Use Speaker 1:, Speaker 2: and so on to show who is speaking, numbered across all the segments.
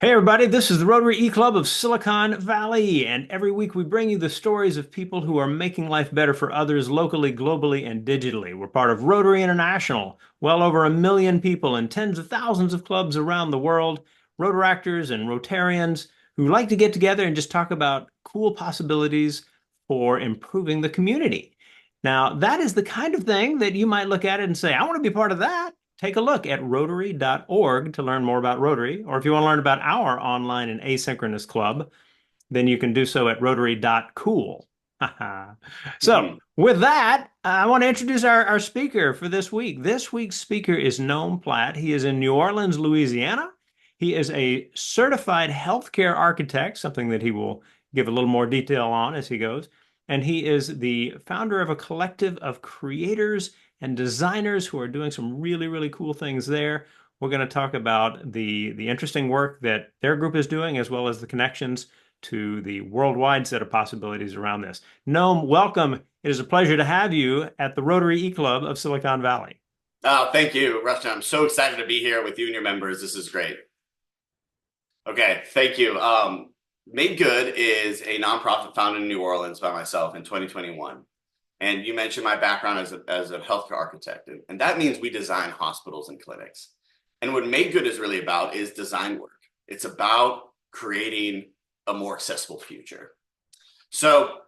Speaker 1: Hey everybody, this is the Rotary E-Club of Silicon Valley, and every week we bring you the stories of people who are making life better for others locally, globally, and digitally. We're part of Rotary International, well over 1 million people and tens of thousands of clubs around the world, Rotaractors and Rotarians who like to get together and just talk about cool possibilities for improving the community. Now, that is the kind of thing that you might look at it and say, I want to be part of that. Take a look at rotary.org to learn more about Rotary, or if you want to learn about our online and asynchronous club, then you can do so at rotary.cool. So,
Speaker 2: Mhm.
Speaker 1: with that, I want to introduce our speaker for this week. This week's speaker is Noam Platt. He is in New Orleans, Louisiana. He is a certified healthcare architect, something that he will give a little more detail on as he goes. And he is the founder of a collective of creators and designers who are doing some really, really cool things there. We're going to talk about the interesting work that their group is doing, as well as the connections to the worldwide set of possibilities around this. Noam, welcome. It is a pleasure to have you at the Rotary E-Club of Silicon Valley.
Speaker 2: Thank you, Rustin. I'm so excited to be here with you and your members. This is great. Okay, thank you. MakeGood is a nonprofit founded in New Orleans by myself in 2021. And you mentioned my background as a healthcare architect, and that means we design hospitals and clinics. And what MakeGood is really about is design work. It's about creating a more accessible future. So,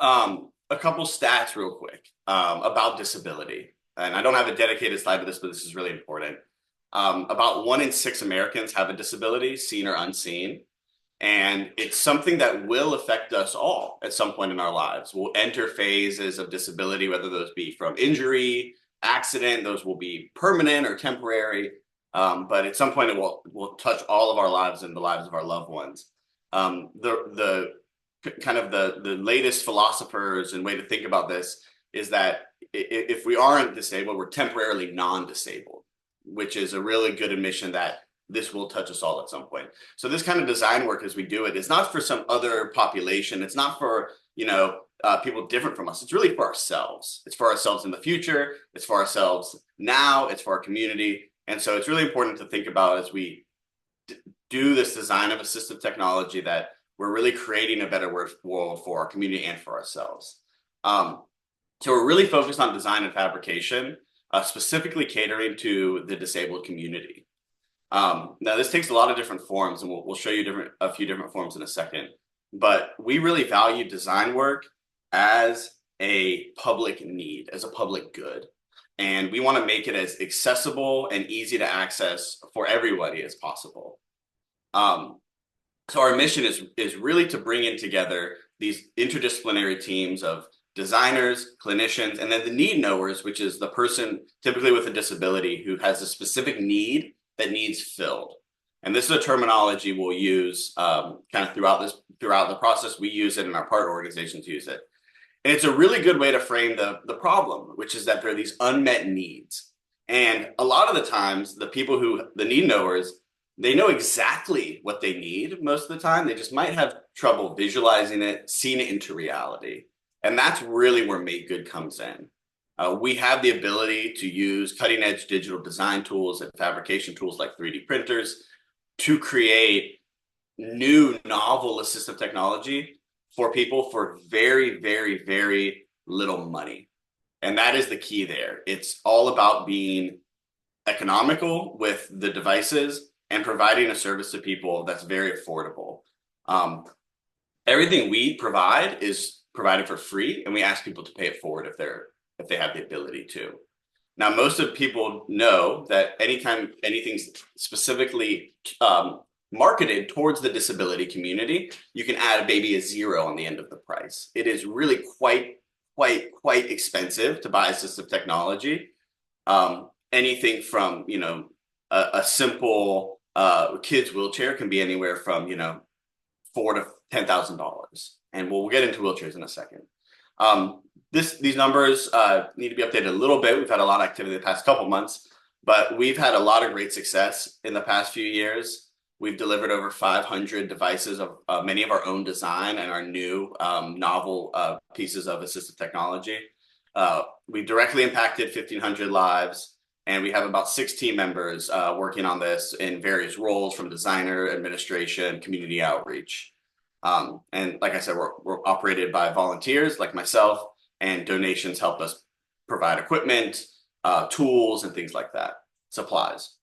Speaker 2: a couple stats real quick about disability. And I don't have a dedicated slide to this, but this is really important. About 1 in 6 Americans have a disability, seen or unseen. And it's something that will affect us all at some point in our lives. We'll enter phases of disability, whether those be from injury, accident, those will be permanent or temporary. But at some point, it will touch all of our lives and the lives of our loved ones. The kind of the latest philosophers and way to think about this is that if we aren't disabled, we're temporarily non-disabled, which is a really good admission that this will touch us all at some point. So this kind of design work as we do it is not for some other population. It's not for, people different from us. It's really for ourselves. It's for ourselves in the future. It's for ourselves now. It's for our community. And so it's really important to think about as we do this design of assistive technology that we're really creating a better world for our community and for ourselves. Um, so we're really focused on design and fabrication, specifically catering to the disabled community. Now, this takes a lot of different forms, and we'll show you a few different forms in a second. But we really value design work as a public need, as a public good. And we want to make it as accessible and easy to access for everybody as possible. Um, so our mission is really to bring in together these interdisciplinary teams of designers, clinicians, and then the need knowers, which is the person typically with a disability who has a specific need that needs filled. And this is a terminology we'll use kind of throughout the process. We use it, and our partner organizations use it. And it's a really good way to frame the problem, which is that there are these unmet needs. And a lot of the times, the need knowers, they know exactly what they need most of the time. They just might have trouble visualizing it, seeing it into reality. And that's really where Make Good comes in. We have the ability to use cutting edge digital design tools and fabrication tools like 3D printers to create new novel assistive technology for people for very, very, very little money. And that is the key there. It's all about being economical with the devices and providing a service to people that's very affordable. Um, Everything we provide is provided for free, and we ask people to pay it forward if they have the ability to. Now, most of people know that anytime anything's specifically marketed towards the disability community, you can add maybe a zero on the end of the price. It is really quite expensive to buy assistive technology. Anything from a simple kid's wheelchair can be anywhere from $4,000 to $10,000, and we'll get into wheelchairs in a second. These numbers need to be updated a little bit. We've had a lot of activity the past couple months, but we've had a lot of great success in the past few years. We've delivered over 500 devices of many of our own design and our new novel pieces of assistive technology. We've directly impacted 1,500 lives. And we have about 6 team members working on this in various roles, from designer, administration, community outreach. And like I said, we're operated by volunteers like myself, and donations help us provide equipment, tools, and things like that, supplies.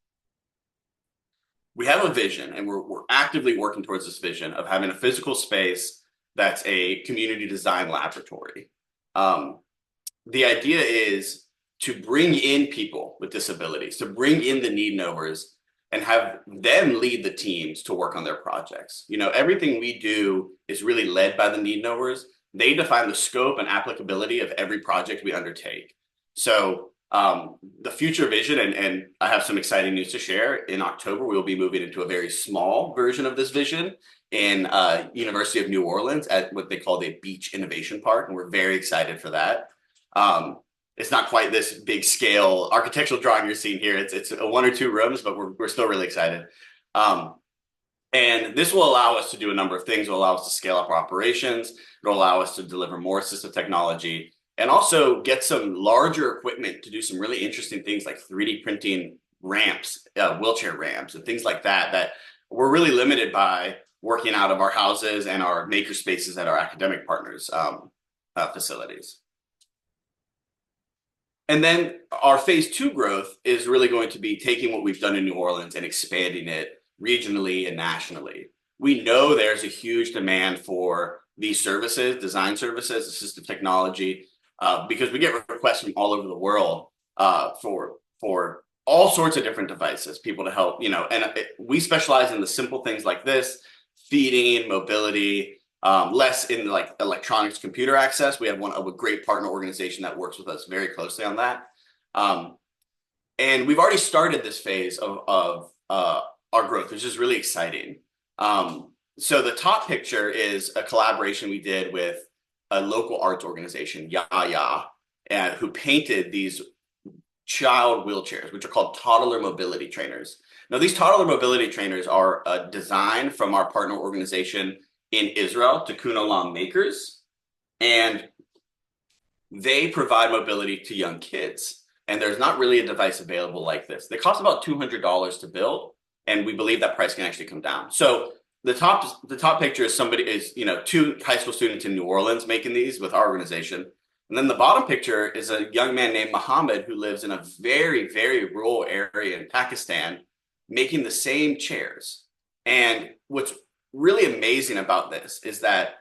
Speaker 2: We have a vision, and we're actively working towards this vision of having a physical space that's a community design laboratory. The idea is to bring in people with disabilities, to bring in the need knowers, and have them lead the teams to work on their projects. You know, everything we do is really led by the need knowers. They define the scope and applicability of every project we undertake. So the future vision, and I have some exciting news to share. In October, we'll be moving into a very small version of this vision in University of New Orleans at what they call the Beach Innovation Park, and we're very excited for that. It's not quite this big scale architectural drawing you're seeing here. It's 1 or 2 rooms, but we're still really excited. And this will allow us to do a number of things. It will allow us to scale up our operations. It'll allow us to deliver more assistive technology, and also get some larger equipment to do some really interesting things like 3D printing ramps, wheelchair ramps, and things like that, that we're really limited by working out of our houses and our maker spaces at our academic partners' facilities. And then our phase 2 growth is really going to be taking what we've done in New Orleans and expanding it regionally and nationally. We know there's a huge demand for these services, design services, assistive technology, because we get requests from all over the world for all sorts of different devices, people to help, you know, and we specialize in the simple things like this: feeding, mobility, less in like electronics, computer access. We have a great partner organization that works with us very closely on that. And we've already started this phase of our growth, which is really exciting. So the top picture is a collaboration we did with a local arts organization, Yaya, who painted these child wheelchairs, which are called toddler mobility trainers. Now, these toddler mobility trainers are a design from our partner organization in Israel, Tikkun Olam Makers, and they provide mobility to young kids. And there's not really a device available like this. They cost about $200 to build, and we believe that price can actually come down. So the top picture is 2 high school students in New Orleans making these with our organization. And then the bottom picture is a young man named Muhammad who lives in a very, very rural area in Pakistan making the same chairs. And what's really amazing about this is that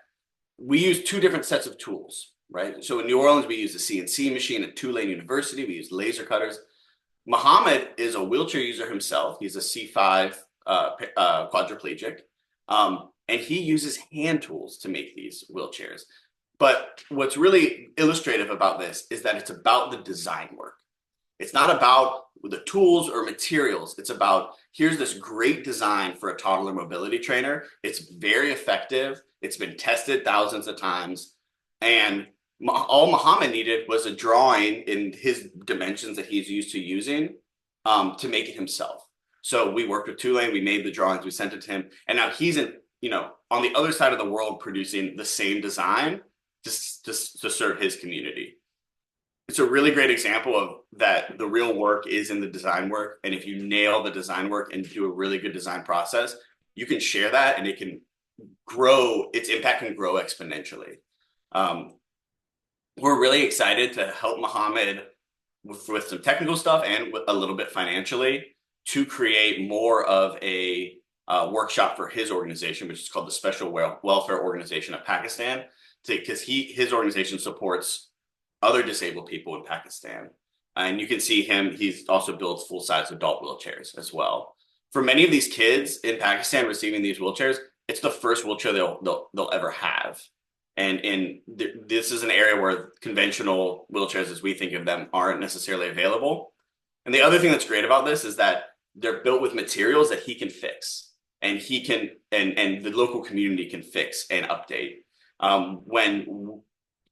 Speaker 2: we use 2 different sets of tools, right? So in New Orleans, we use a CNC machine at Tulane University. We use laser cutters. Muhammad is a wheelchair user himself. He's a C5 quadriplegic. And he uses hand tools to make these wheelchairs. But what's really illustrative about this is that it's about the design work. It's not about the tools or materials. It's about, here's this great design for a toddler mobility trainer. It's very effective. It's been tested thousands of times. And all Muhammad needed was a drawing in his dimensions that he's used to using to make it himself. So we worked with Tulane, we made the drawings, we sent it to him, and now he's on the other side of the world producing the same design just to serve his community. It's a really great example of that the real work is in the design work, and if you nail the design work and do a really good design process, you can share that and it can grow, its impact can grow exponentially. We're really excited to help Muhammad with some technical stuff and with a little bit financially, to create more of a workshop for his organization, which is called the Special Welfare Organization of Pakistan, because his organization supports other disabled people in Pakistan. And you can see him, he's also builds full-size adult wheelchairs as well. For many of these kids in Pakistan receiving these wheelchairs, it's the first wheelchair they'll ever have. And this is an area where conventional wheelchairs, as we think of them, aren't necessarily available. And the other thing that's great about this is that they're built with materials that he can fix, and he can, and the local community can fix and update. When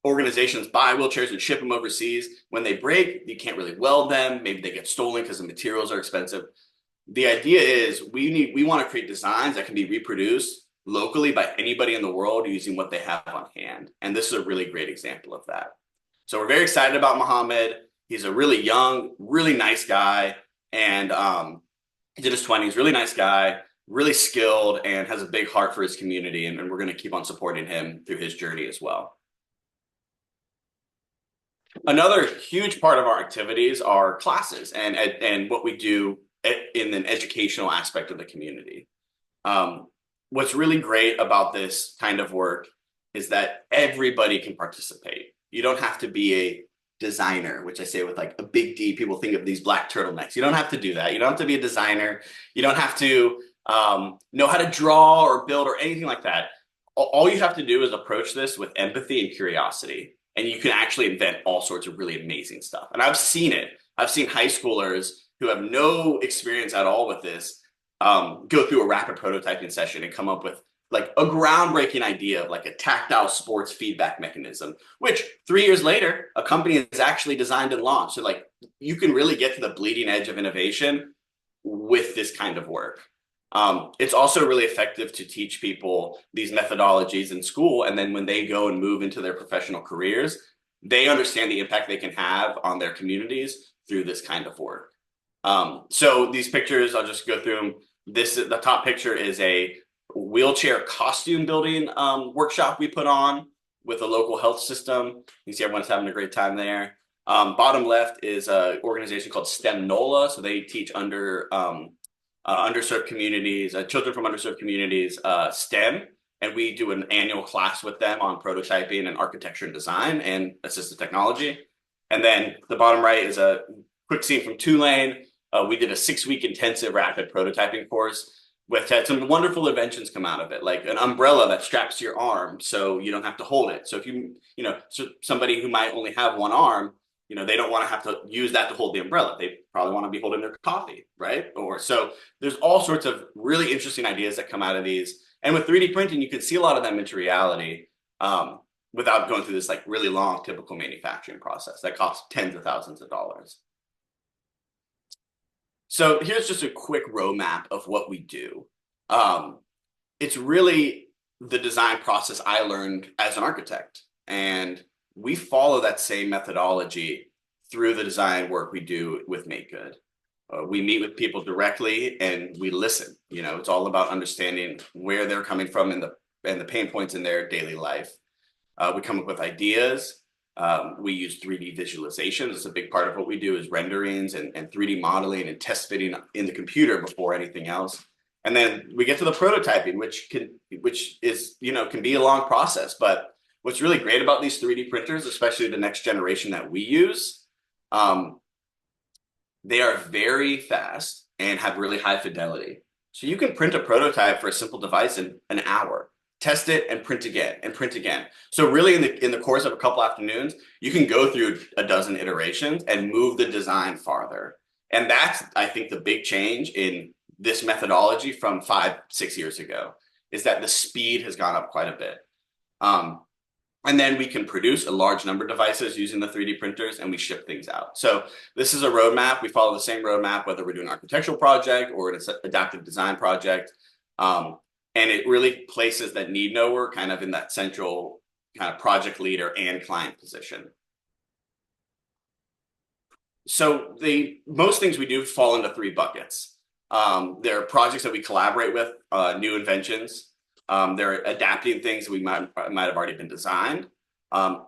Speaker 2: organizations buy wheelchairs and ship them overseas, when they break, you can't really weld them. Maybe they get stolen because the materials are expensive. The idea is we want to create designs that can be reproduced locally by anybody in the world using what they have on hand. And this is a really great example of that. So we're very excited about Muhammad. He's a really young, really nice guy, and he's in his 20s, really nice guy, really skilled, and has a big heart for his community. And we're going to keep on supporting him through his journey as well. Another huge part of our activities are classes and what we do in an educational aspect of the community. What's really great about this kind of work is that everybody can participate. You don't have to be a designer, which I say with like a big D. People think of these black turtlenecks. You don't have to do that. You don't have to be a designer. You don't have to know how to draw or build or anything like that. All you have to do is approach this with empathy and curiosity, and you can actually invent all sorts of really amazing stuff. And I've seen it. I've seen high schoolers who have no experience at all with this go through a rapid prototyping session and come up with like a groundbreaking idea of like a tactile sports feedback mechanism, which 3 years later, a company has actually designed and launched. So like you can really get to the bleeding edge of innovation with this kind of work. It's also really effective to teach people these methodologies in school. And then when they go and move into their professional careers, they understand the impact they can have on their communities through this kind of work. So these pictures, I'll just go through them. The top picture is a wheelchair costume building workshop we put on with a local health system. You see everyone's having a great time there. Bottom left is an organization called STEM NOLA. So they teach underserved communities, children from underserved communities, STEM. And we do an annual class with them on prototyping and architecture and design and assistive technology. And then the bottom right is a quick scene from Tulane. We did a 6-week intensive rapid prototyping course with had some wonderful inventions come out of it, like an umbrella that straps to your arm so you don't have to hold it. So if so somebody who might only have one arm, they don't want to have to use that to hold the umbrella. They probably want to be holding their coffee, right? Or so there's all sorts of really interesting ideas that come out of these. And with 3D printing, you can see a lot of them into reality without going through this like really long typical manufacturing process that costs tens of thousands of dollars. So here's just a quick roadmap of what we do. It's really the design process I learned as an architect. And we follow that same methodology through the design work we do with MakeGood. We meet with people directly and we listen. It's all about understanding where they're coming from and the pain points in their daily life. We come up with ideas. We use 3D visualizations. It's a big part of what we do is renderings and 3D modeling and test fitting in the computer before anything else. And then we get to the prototyping, which is, can be a long process. But what's really great about these 3D printers, especially the next generation that we use, they are very fast and have really high fidelity. So you can print a prototype for a simple device in an hour. Test it and print again and print again. So really in the course of a couple afternoons, you can go through a dozen iterations and move the design farther. And that's, I think, the big change in this methodology from 5-6 years ago, is that the speed has gone up quite a bit. And then we can produce a large number of devices using the 3D printers and we ship things out. So this is a roadmap. We follow the same roadmap, whether we're doing an architectural project or an adaptive design project. And it really places that need knower kind of in that central kind of project leader and client position. So most things we do fall into 3 buckets. There are projects that we collaborate with, new inventions. They're adapting things that we might have already been designed, or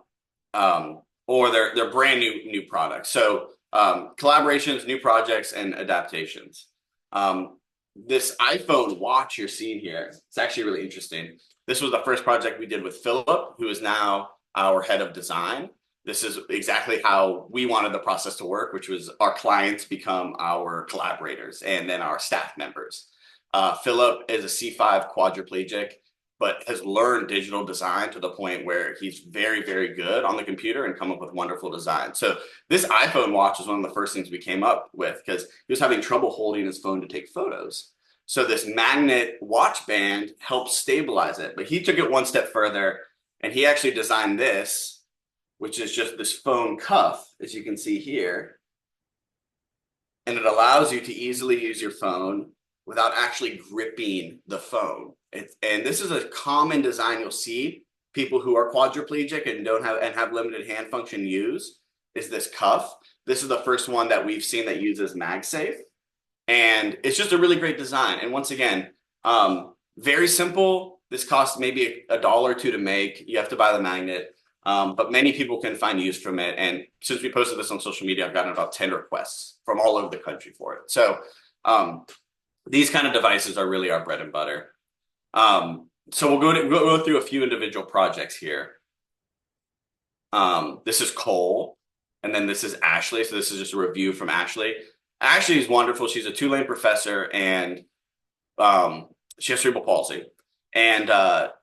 Speaker 2: they're brand new products. So collaborations, new projects, and adaptations. This iPhone watch you're seeing here, it's actually really interesting. This was the first project we did with Philip, who is now our head of design. This is exactly how we wanted the process to work, which was our clients become our collaborators and then our staff members. Philip is a C5 quadriplegic, but has learned digital design to the point where he's very, very good on the computer and come up with wonderful design. So this iPhone watch was one of the first things we came up with because he was having trouble holding his phone to take photos. So this magnet watch band helps stabilize it, but he took it one step further and he actually designed this, which is just this phone cuff, as you can see here. And it allows you to easily use your phone without actually gripping the phone. And this is a common design you'll see people who are quadriplegic and have limited hand function use, is this cuff. This is the first one that we've seen that uses MagSafe. And it's just a really great design. And once again, very simple. This costs maybe a dollar or two to make. You have to buy the magnet. But many people can find use from it. And since we posted this on social media, I've gotten about 10 requests from all over the country for it. So these kind of devices are really our bread and butter. So we'll go through a few individual projects here. This is Cole, and then this is Ashley. So this is just a review from Ashley. Ashley is wonderful. She's a Tulane professor, and she has cerebral palsy. And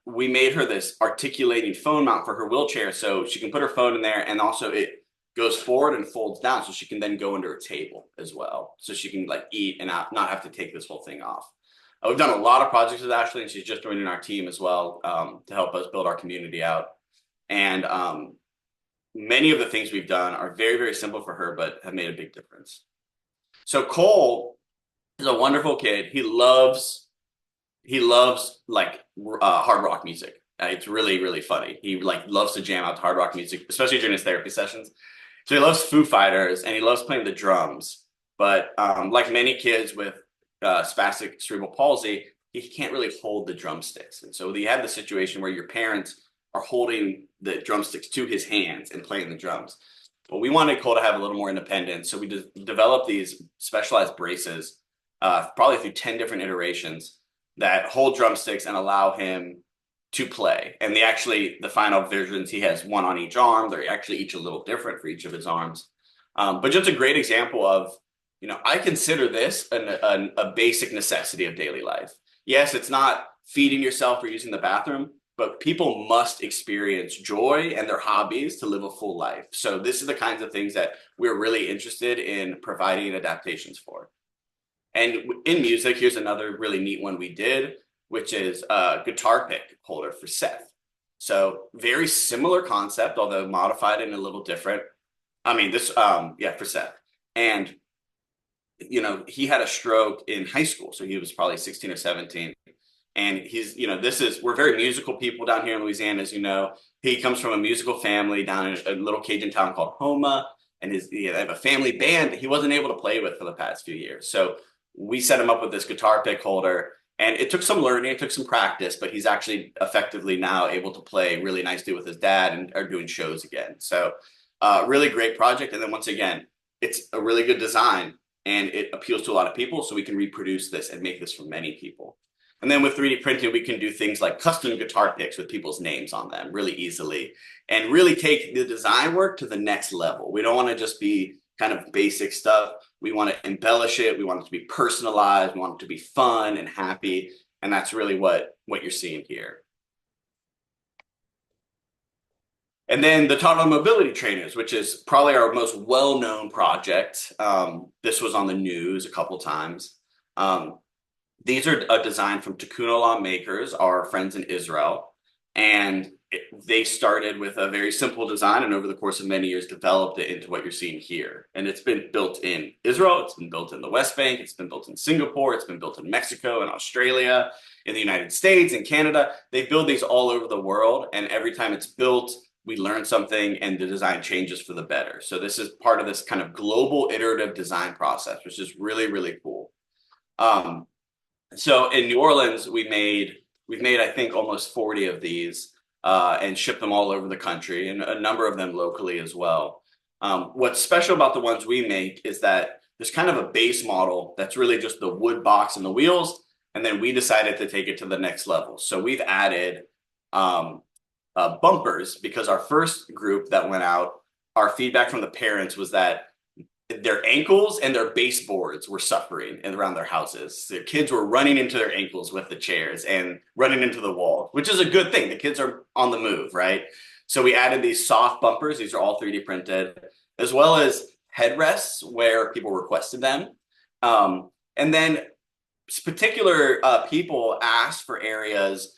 Speaker 2: we made her this articulating phone mount for her wheelchair, so she can put her phone in there, and also it goes forward and folds down, so she can then go under a table as well, so she can like eat and not have to take this whole thing off. We've done a lot of projects with Ashley, and she's just joining our team as well to help us build our community out. And many of the things we've done are very, very simple for her, but have made a big difference. So Cole is a wonderful kid. He loves like hard rock music. It's really, really funny. He like loves to jam out to hard rock music, especially during his therapy sessions. So he loves Foo Fighters, and he loves playing the drums. But like many kids with spastic cerebral palsy, he can't really hold the drumsticks. And so you have the situation where your parents are holding the drumsticks to his hands and playing the drums. Well, we wanted Cole to have a little more independence. So we developed these specialized braces, probably through 10 different iterations, that hold drumsticks and allow him to play. And the final versions, he has one on each arm. They're actually each a little different for each of his arms. But just a great example of, I consider this a basic necessity of daily life. Yes, it's not feeding yourself or using the bathroom, but people must experience joy and their hobbies to live a full life. So this is the kinds of things that we're really interested in providing adaptations for. And in music, here's another really neat one we did, which is a guitar pick holder for Seth. So very similar concept, although modified and a little different. For Seth. And, he had a stroke in high school. So he was probably 16 or 17. And we're very musical people down here in Louisiana, as you know. He comes from a musical family down in a little Cajun town called Houma. And they have a family band that he wasn't able to play with for the past few years. So we set him up with this guitar pick holder, and it took some learning, it took some practice, but he's actually effectively now able to play really nicely with his dad and are doing shows again. So really great project. And then once again, it's a really good design and it appeals to a lot of people, so we can reproduce this and make this for many people. And then with 3D printing, we can do things like custom guitar picks with people's names on them really easily and really take the design work to the next level. We don't want to just be kind of basic stuff. We want to embellish it. We want it to be personalized. We want it to be fun and happy. And that's really what you're seeing here. And then the toddler mobility trainers, which is probably our most well-known project. This was on the news a couple times. These are a design from Tikkun Olam Makers, our friends in Israel. And they started with a very simple design, and over the course of many years developed it into what you're seeing here. And it's been built in Israel, it's been built in the West Bank, it's been built in Singapore, it's been built in Mexico and Australia, in the United States, in Canada. They build these all over the world, and every time it's built, we learn something and the design changes for the better. So this is part of this kind of global iterative design process, which is really, really cool. So in New Orleans, we've made, I think, almost 40 of these and shipped them all over the country, and a number of them locally as well. What's special about the ones we make is that there's kind of a base model that's really just the wood box and the wheels, and then we decided to take it to the next level. So we've added bumpers, because our first group that went out, our feedback from the parents was that their ankles and their baseboards were suffering around their houses. Their kids were running into their ankles with the chairs and running into the wall, which is a good thing. The kids are on the move, right? So we added these soft bumpers. These are all 3D printed, as well as headrests where people requested them. And then particular people asked for areas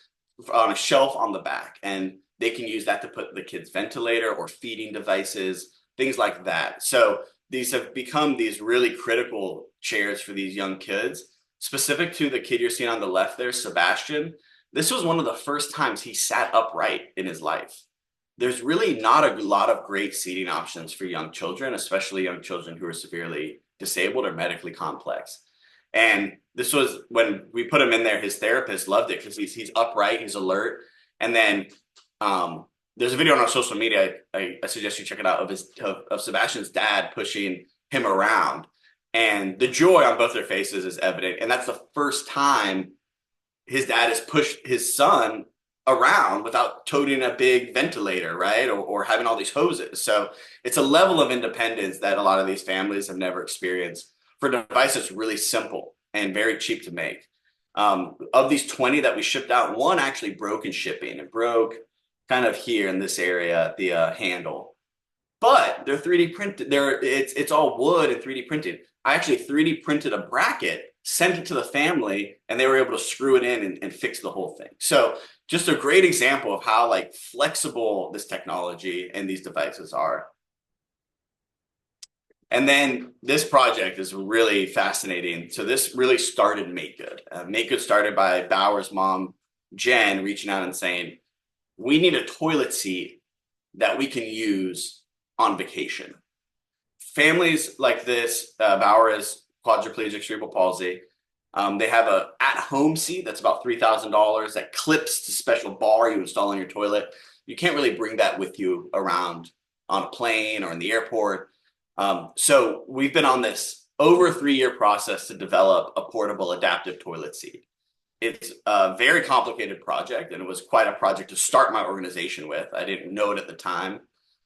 Speaker 2: on a shelf on the back, and they can use that to put the kids' ventilator or feeding devices, things like that. So these have become these really critical chairs for these young kids. Specific to the kid you're seeing on the left there, Sebastian, this was one of the first times he sat upright in his life. there's really not a lot of great seating options for young children, especially young children who are severely disabled or medically complex. And this was when we put him in there, his therapist loved it because he's upright, he's alert. And then there's a video on our social media, I suggest you check it out, of Sebastian's dad pushing him around. And the joy on both their faces is evident. And that's the first time his dad has pushed his son around without toting a big ventilator, right? Or having all these hoses. So it's a level of independence that a lot of these families have never experienced for a device that's really simple and very cheap to make. Of these 20 that we shipped out, one actually broke in shipping. It broke kind of here in this area, the handle. But they're 3D printed. It's all wood and 3D printed. I actually 3D printed a bracket, sent it to the family, and they were able to screw it in and fix the whole thing. So just a great example of how like flexible this technology and these devices are. And then this project is really fascinating. So this really started MakeGood. MakeGood started by Bauer's mom, Jen, reaching out and saying, we need a toilet seat that we can use on vacation. Families like this, Bauer is quadriplegic cerebral palsy. They have a at-home seat that's about $3,000 that clips to special bar you install on your toilet. You can't really bring that with you around on a plane or in the airport. So we've been on this over a 3-year process to develop a portable adaptive toilet seat. It's a very complicated project, and it was quite a project to start my organization with. I didn't know it at the time.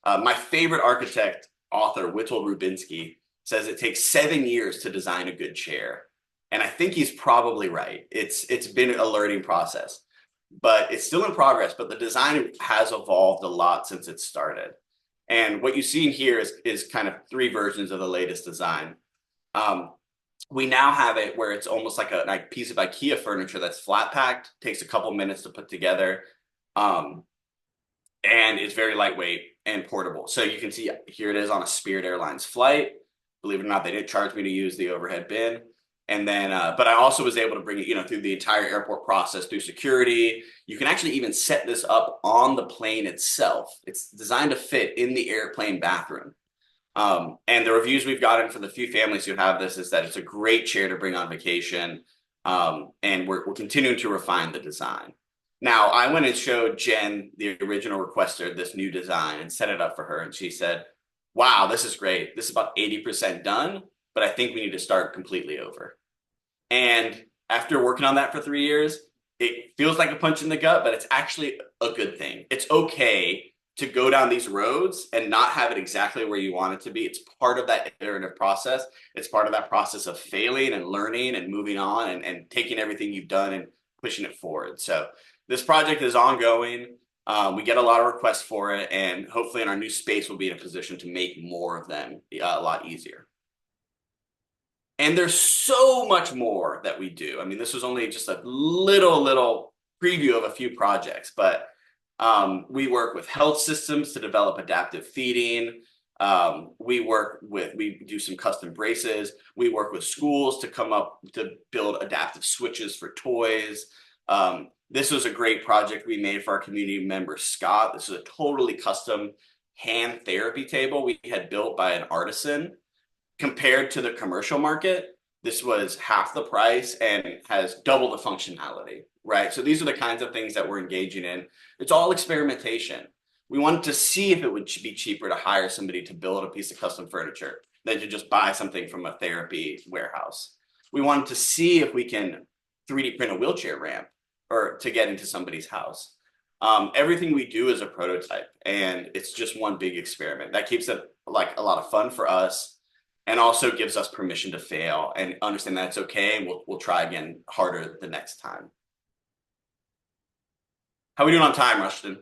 Speaker 2: My favorite architect, author, Witold Rubinsky, says it takes 7 years to design a good chair. And I think he's probably right. It's been a learning process, but it's still in progress. But the design has evolved a lot since it started. And what you see here is kind of 3 versions of the latest design. We now have it where it's almost like a piece of IKEA furniture that's flat packed, takes a couple minutes to put together, and it's very lightweight and portable. So you can see here it is on a Spirit Airlines flight. Believe it or not, they didn't charge me to use the overhead bin. And then, but I also was able to bring it, through the entire airport process, through security. You can actually even set this up on the plane itself. It's designed to fit in the airplane bathroom. And the reviews we've gotten for the few families who have this is that it's a great chair to bring on vacation. And we're continuing to refine the design. Now, I went and showed Jen, the original requester, this new design and set it up for her. And she said, wow, this is great. This is about 80% done, but I think we need to start completely over. And after working on that for 3 years, it feels like a punch in the gut, but it's actually a good thing. It's okay to go down these roads and not have it exactly where you want it to be. It's part of that iterative process. It's part of that process of failing and learning and moving on and taking everything you've done and pushing it forward. So this project is ongoing. We get a lot of requests for it, and hopefully in our new space, we'll be in a position to make more of them a lot easier. And there's so much more that we do. I mean, this was only just a little preview of a few projects, but we work with health systems to develop adaptive feeding. We do some custom braces. We work with schools to come up to build adaptive switches for toys. This was a great project we made for our community member, Scott. This is a totally custom hand therapy table we had built by an artisan. Compared to the commercial market, this was half the price and has double the functionality, right? So these are the kinds of things that we're engaging in. It's all experimentation. We wanted to see if it would be cheaper to hire somebody to build a piece of custom furniture than to just buy something from a therapy warehouse. We wanted to see if we can 3D print a wheelchair ramp or to get into somebody's house. Everything we do is a prototype, and it's just one big experiment. That keeps it like a lot of fun for us, and also gives us permission to fail and understand that it's okay, and we'll try again harder the next time. How are we doing on time, Rushton?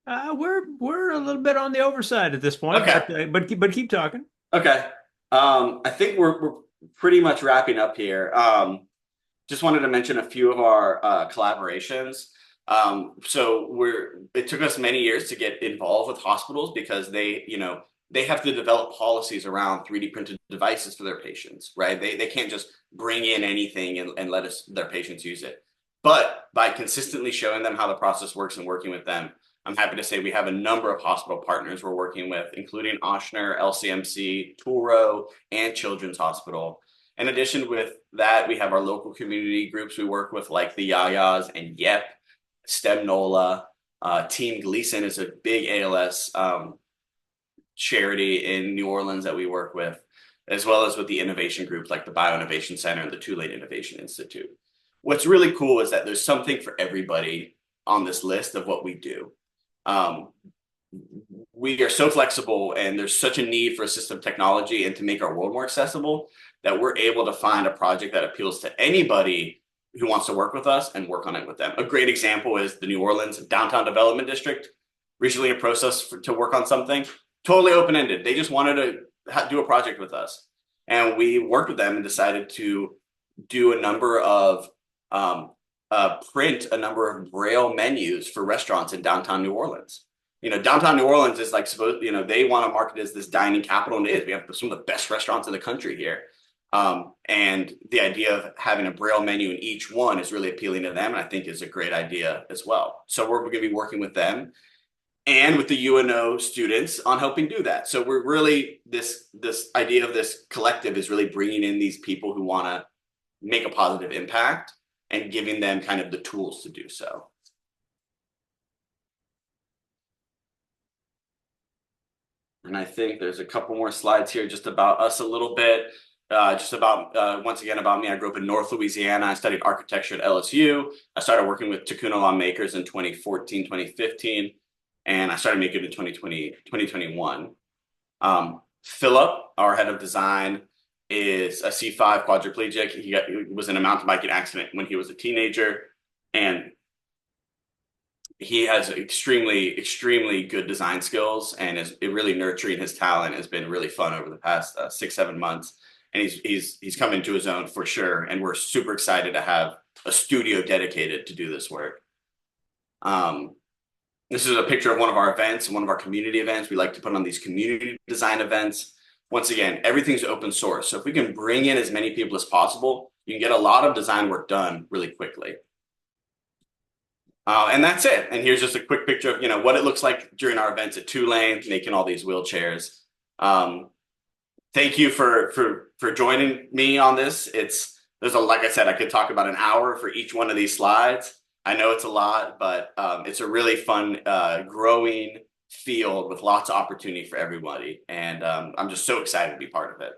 Speaker 1: We're a little bit on the overside at this point,
Speaker 2: Okay.
Speaker 1: but keep talking.
Speaker 2: Okay. I think we're pretty much wrapping up here. Just wanted to mention a few of our collaborations. It took us many years to get involved with hospitals because they have to develop policies around 3D printed devices for their patients, right? They can't just bring in anything and let their patients use it. But by consistently showing them how the process works and working with them, I'm happy to say we have a number of hospital partners we're working with, including Ochsner, LCMC, Touro, and Children's Hospital. In addition with that, we have our local community groups we work with, like the Yayas and YEP, STEM NOLA. Team Gleason is a big ALS charity in New Orleans that we work with, as well as with the innovation groups like the Bio Innovation Center and the Tulane Innovation Institute. What's really cool is that there's something for everybody on this list of what we do. Um, we are so flexible, and there's such a need for assistive technology and to make our world more accessible that we're able to find a project that appeals to anybody who wants to work with us and work on it with them. A great example is the New Orleans Downtown Development District recently approached us to work on something totally open-ended. They just wanted to do a project with us. And we worked with them and decided to do a number of print a number of Braille menus for restaurants in downtown New Orleans. Downtown New Orleans is like supposed, they want to market it as this dining capital, and it is. We have some of the best restaurants in the country here. And the idea of having a Braille menu in each one is really appealing to them, and I think is a great idea as well. So we're going to be working with them and with the UNO students on helping do that. So we're really, this idea of this collective is really bringing in these people who want to make a positive impact and giving them kind of the tools to do so. And I think there's a couple more slides here just about us a little bit. Just about, once again, about me. I grew up in North Louisiana. I studied architecture at LSU. I started working with Takuna Lawmakers in 2014, 2015, and I started MakeGood in 2021. Philip, our head of design, is a C5 quadriplegic. He was in a mountain biking accident when he was a teenager, and he has extremely, extremely good design skills, and is really nurturing his talent. Has been really fun over the past 6-7 months. And he's come into his own for sure. And we're super excited to have a studio dedicated to do this work. This is a picture of one of our events, one of our community events. We like to put on these community design events. Once again, everything's open source. So if we can bring in as many people as possible, you can get a lot of design work done really quickly. And that's it. And here's just a quick picture of what it looks like during our events at Tulane, making all these wheelchairs. Thank you for joining me on this. Like I said, I could talk about an hour for each one of these slides. I know it's a lot, but it's a really fun, growing field with lots of opportunity for everybody. And I'm just so excited to be part of it.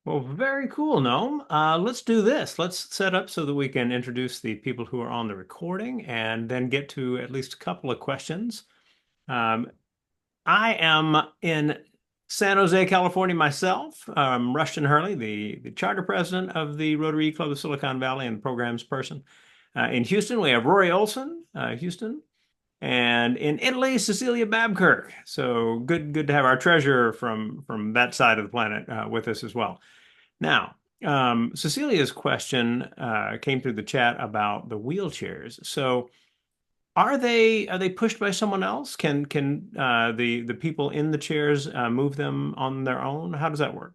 Speaker 1: Well, very cool, Noam. Let's do this. Let's set up so that we can introduce the people who are on the recording and then get to at least a couple of questions. I am in San Jose, California myself. I'm Rushton Hurley, the charter president of the Rotary Club of Silicon Valley and the programs person. In Houston, we have Rory Olson, Houston. And in Italy, Cecilia Babkirk. So good to have our treasurer from that side of the planet with us as well. Now, Cecilia's question came through the chat about the wheelchairs. So are they pushed by someone else? Can the people in the chairs move them on their own? How does that work?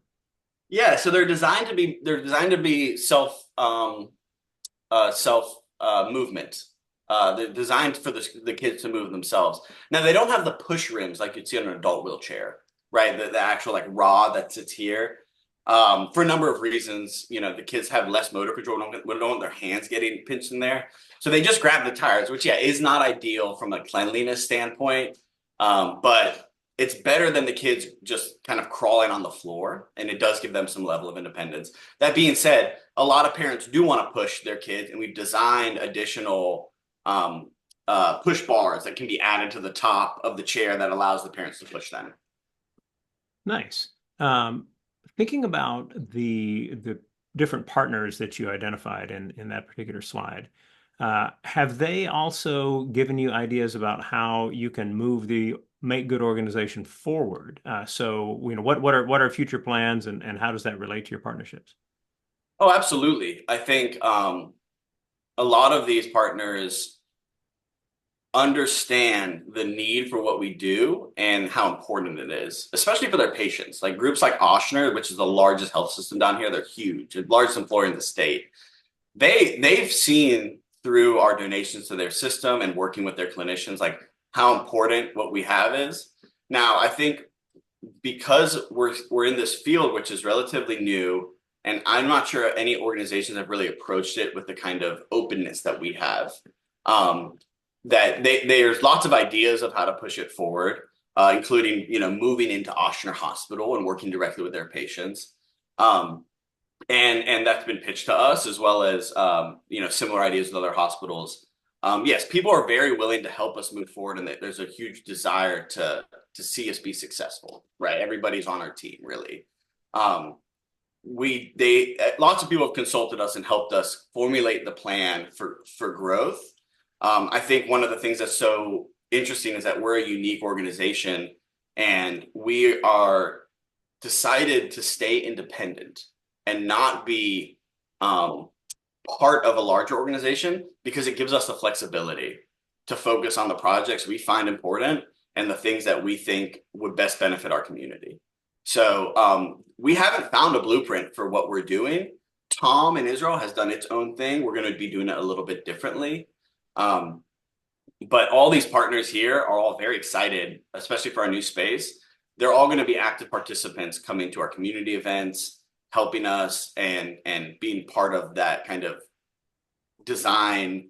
Speaker 2: Yeah, so they're designed to be self movement. They're designed for the kids to move themselves. Now they don't have the push rims like you'd see on an adult wheelchair, right? The actual like rod that sits here. For a number of reasons, the kids have less motor control. Don't want their hands getting pinched in there. So they just grab the tires, which is not ideal from a cleanliness standpoint. But it's better than the kids just kind of crawling on the floor, and it does give them some level of independence. That being said, a lot of parents do want to push their kids, and we've designed additional push bars that can be added to the top of the chair that allows the parents to push them.
Speaker 1: Nice. Thinking about the different partners that you identified in that particular slide, have they also given you ideas about how you can move the MakeGood organization forward? So, what are future plans, and how does that relate to your partnerships?
Speaker 2: Oh, absolutely. I think a lot of these partners understand the need for what we do and how important it is, especially for their patients. Like groups like Ochsner, which is the largest health system down here, they're huge, the largest employer in the state. They've seen through our donations to their system and working with their clinicians, like how important what we have is. Now, I think because we're in this field, which is relatively new, and I'm not sure any organizations have really approached it with the kind of openness that we have. That there's lots of ideas of how to push it forward, including moving into Ochsner Hospital and working directly with their patients. And that's been pitched to us as well as similar ideas with other hospitals. Yes, people are very willing to help us move forward, and there's a huge desire to see us be successful. Right, everybody's on our team, really. Lots of people have consulted us and helped us formulate the plan for growth. I think one of the things that's so interesting is that we're a unique organization, and we are decided to stay independent and not be part of a larger organization, because it gives us the flexibility to focus on the projects we find important and the things that we think would best benefit our community. So we haven't found a blueprint for what we're doing. Tom in Israel has done its own thing. We're going to be doing it a little bit differently. But all these partners here are all very excited, especially for our new space. They're all going to be active participants coming to our community events, helping us and being part of that kind of design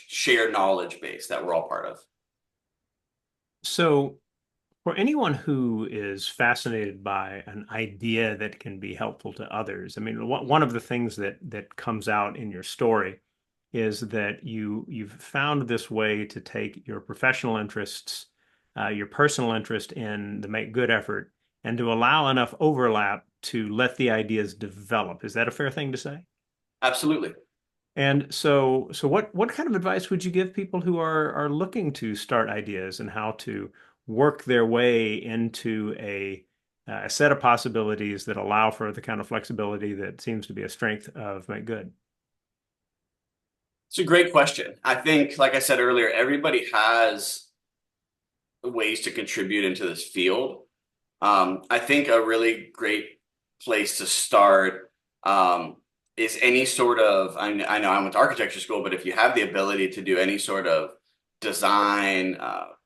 Speaker 2: shared knowledge base that we're all part of.
Speaker 1: So for anyone who is fascinated by an idea that can be helpful to others, I mean, one of the things that comes out in your story is that you've found this way to take your professional interests, your personal interest in the Make Good effort, and to allow enough overlap to let the ideas develop. Is that a fair thing to say?
Speaker 2: Absolutely.
Speaker 1: And so what kind of advice would you give people who are looking to start ideas and how to work their way into a set of possibilities that allow for the kind of flexibility that seems to be a strength of Make Good?
Speaker 2: It's a great question. I think, like I said earlier, everybody has ways to contribute into this field. I think a really great place to start is any sort of, I know I went to architecture school, but if you have the ability to do any sort of design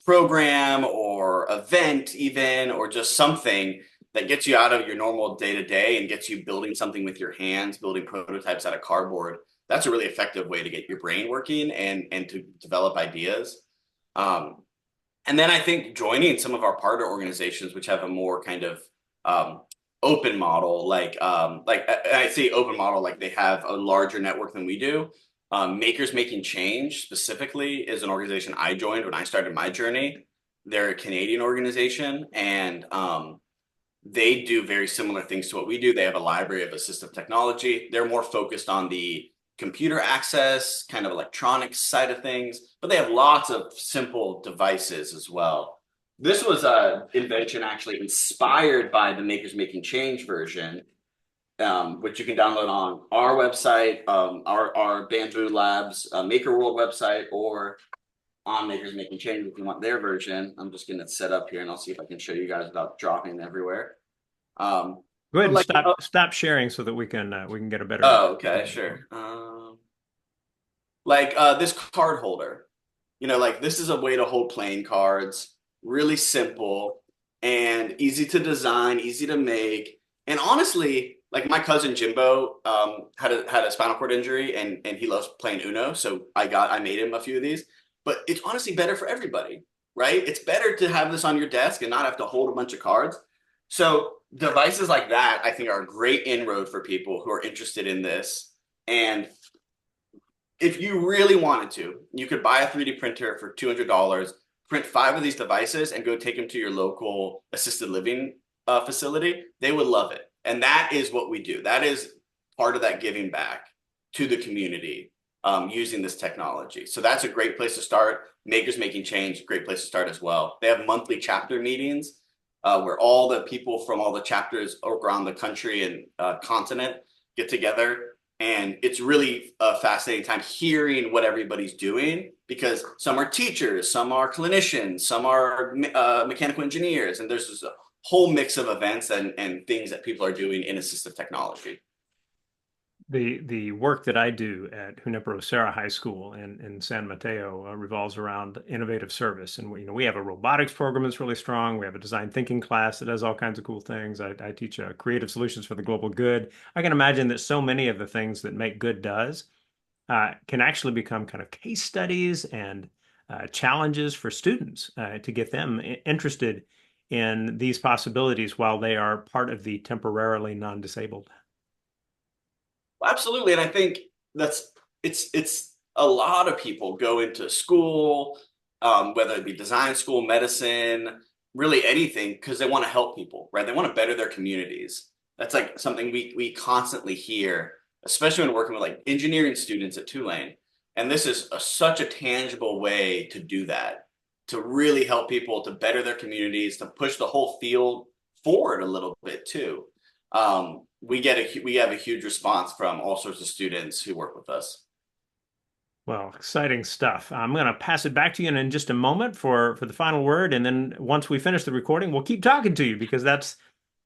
Speaker 2: program or event even, or just something that gets you out of your normal day-to-day and gets you building something with your hands, building prototypes out of cardboard, that's a really effective way to get your brain working and to develop ideas. And then I think joining some of our partner organizations, which have a more kind of open model, like I say open model, like they have a larger network than we do. Makers Making Change specifically is an organization I joined when I started my journey. They're a Canadian organization, and they do very similar things to what we do. They have a library of assistive technology. They're more focused on the computer access, kind of electronics side of things, but they have lots of simple devices as well. This was an invention actually inspired by the Makers Making Change version, which you can download on our website, our Bamboo Labs Maker World website, or on Makers Making Change if you want their version. I'm just getting it set up here, and I'll see if I can show you guys without dropping everywhere.
Speaker 1: Go ahead and stop sharing so that we can get a better.
Speaker 2: Oh, okay, sure. This card holder, like this is a way to hold playing cards, really simple and easy to design, easy to make. And honestly, like my cousin Jimbo had a spinal cord injury and he loves playing Uno. So I made him a few of these, but it's honestly better for everybody, right? It's better to have this on your desk and not have to hold a bunch of cards. So devices like that, I think, are a great inroad for people who are interested in this. And if you really wanted to, you could buy a 3D printer for $200, print 5 of these devices, and go take them to your local assisted living facility. They would love it. And that is what we do. That is part of that giving back to the community using this technology. So that's a great place to start. Makers Making Change, great place to start as well. They have monthly chapter meetings where all the people from all the chapters around the country and continent get together. And it's really a fascinating time hearing what everybody's doing, because some are teachers, some are clinicians, some are mechanical engineers, and there's this whole mix of events and things that people are doing in assistive technology.
Speaker 1: The work that I do at Junipero Serra High School in San Mateo revolves around innovative service, and we have a robotics program that's really strong. We have a design thinking class that does all kinds of cool things. I teach creative solutions for the global good. I can imagine that so many of the things that Make Good does can actually become kind of case studies and challenges for students to get them interested in these possibilities while they are part of the temporarily non-disabled.
Speaker 2: Well, absolutely. And I think that's it's a lot of people go into school, whether it be design school, medicine, really anything, because they want to help people, right? They want to better their communities. That's like something we constantly hear, especially when working with like engineering students at Tulane. And this is such a tangible way to do that, to really help people to better their communities, to push the whole field forward a little bit too. We have a huge response from all sorts of students who work with us.
Speaker 1: Well, exciting stuff. I'm going to pass it back to you in just a moment for the final word, and then once we finish the recording, we'll keep talking to you because that's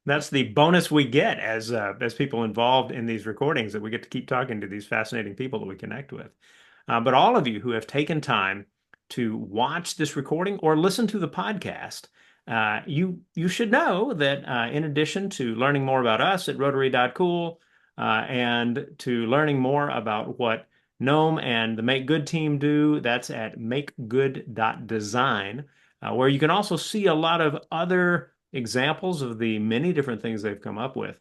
Speaker 1: the bonus we get as people involved in these recordings that we get to keep talking to these fascinating people that we connect with. But all of you who have taken time to watch this recording or listen to the podcast, you should know that in addition to learning more about us at Rotary.cool and to learning more about what Noam and the Make Good team do, that's at makegood.design, where you can also see a lot of other examples of the many different things they've come up with.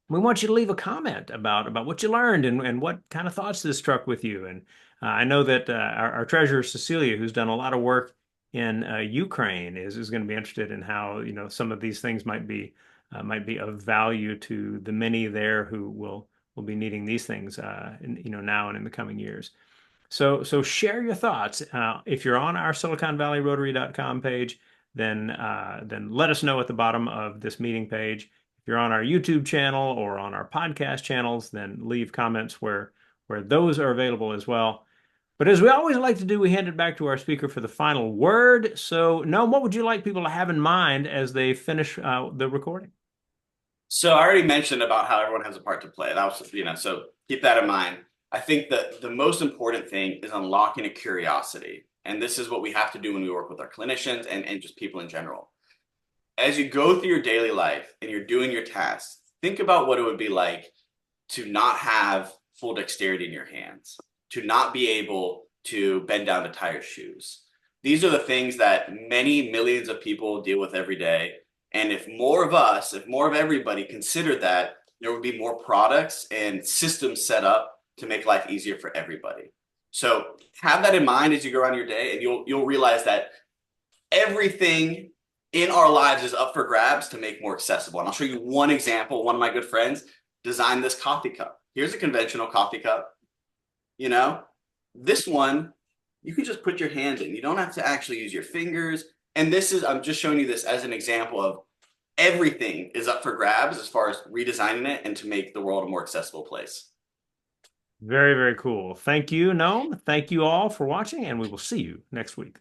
Speaker 1: We want you to leave a comment about what you learned and what kind of thoughts this struck with you. And I know that our treasurer Cecilia, who's done a lot of work in Ukraine, is going to be interested in how some of these things might be of value to the many there who will be needing these things now and in the coming years. So share your thoughts. If you're on our SiliconValleyRotary.com page, then let us know at the bottom of this meeting page. If you're on our YouTube channel or on our podcast channels, then leave comments where those are available as well. But as we always like to do, we hand it back to our speaker for the final word. So, Noam, what would you like people to have in mind as they finish the recording?
Speaker 2: So I already mentioned about how everyone has a part to play. That was, so keep that in mind. I think that the most important thing is unlocking a curiosity. And this is what we have to do when we work with our clinicians and just people in general. As you go through your daily life and you're doing your tasks, think about what it would be like to not have full dexterity in your hands, to not be able to bend down to tie your shoes. These are the things that many millions of people deal with every day. And if more of us, if more of everybody considered that, there would be more products and systems set up to make life easier for everybody. So have that in mind as you go around your day, and you'll realize that everything in our lives is up for grabs to make more accessible. And I'll show you one example. One of my good friends designed this coffee cup. Here's a conventional coffee cup. You know, this one, you can just put your hand in. You don't have to actually use your fingers. And I'm just showing you this as an example of everything is up for grabs as far as redesigning it and to make the world a more accessible place.
Speaker 1: Very, very cool. Thank you, Noam. Thank you all for watching, and we will see you next week.